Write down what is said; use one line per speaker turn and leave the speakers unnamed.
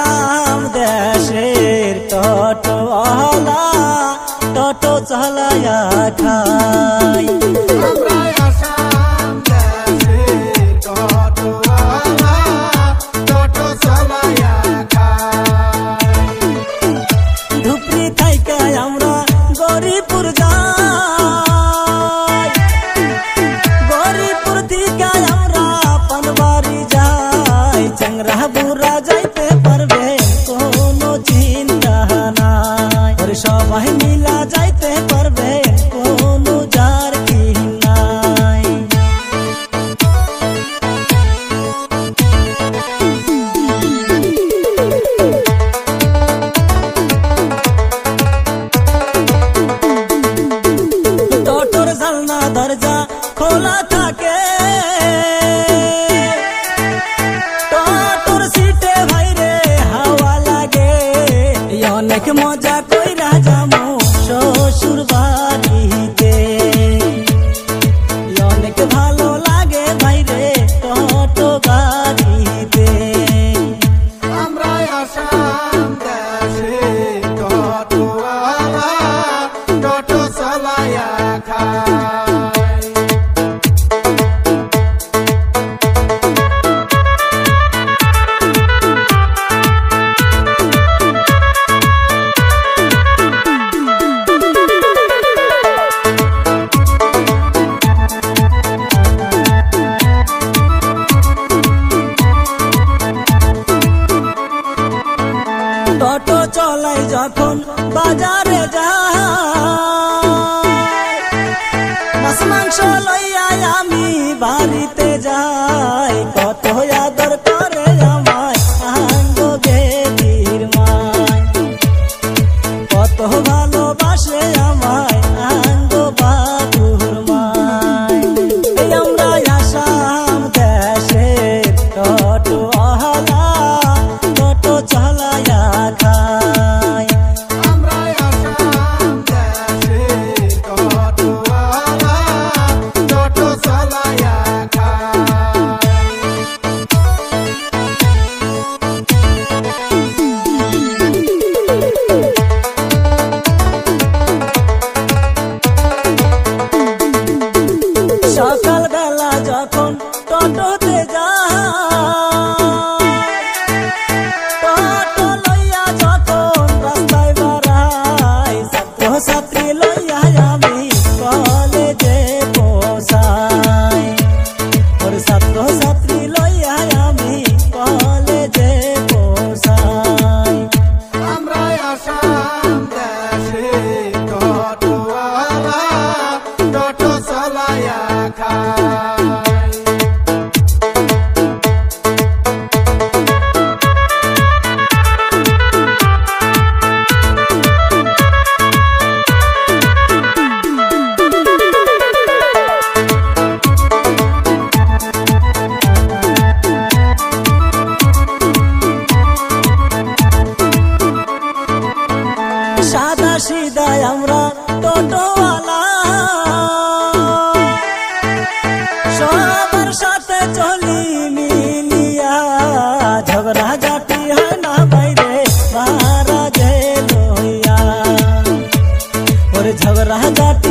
আসাম দেশের টোটোওয়ালা টোটো চালায়া খাই।
আমরাই আসাম দেশের টোটোওয়ালা টোটো চালায়া খাই।
ধুপরি থাইকা আমরা গরিপুর যাই, গরিপুর থেকে আমরা পানবাড়ি যাই। চ্যাংরা বুড়া যাইতে পারবে কোনো চিন্তা নাই, ওরে সবাই মিলা যাইতে পারবে কোনো যার কি নাই। টোটোর জানলা দরজা খোলা থাকে, টোটোর সিটে ভাইরে হাওয়া লাগে। অনেক মজা কইরা যামু শ্বশুর বাড়িতে, অনেক ভালো লাগে ভাইরে টোটো গাড়িতে।
আমরাই আসাম দেশের টোটোওয়ালা টোটো চালায়া খাই।
টোটো চলাই যখন বাজারে যাই, মাছ মাংস লইয়া আমি বাড়িতে যাই। কত আদর করে আমায় আঙ্গ গেদির মাই, কত ভালোবাসে আমায় আঙ্গ বাবুর মাই। এই আমরা আসাম দেশের টোটোওয়ালা টোটো চালায়া খাই।
আমরাই আসাম দেশের টোটোওয়ালা টোটো চালায়া খাই।
সকাল বেলা যখন টোটোতে যাই, টোটো লইয়া যখন রাস্তায় বাড়াই, ছাত্র ছাত্রী লইয়া আমি কলেজে পৌঁছাই। ওর ছাত্র ছাত্রী লইয়া আমি কলেজে পৌঁছাই।
আমরাই আসাম দেশের টোটোওয়ালা টোটো চালায়া খাই।
সাদা সিধা আমরা টোটোওয়ালা, সবার সাথে চলি মিলিয়া। ঝগড়া ঝাটি হয় না বাইরে মারা যে লইয়া, ওরে ঝগড়া ঝাটি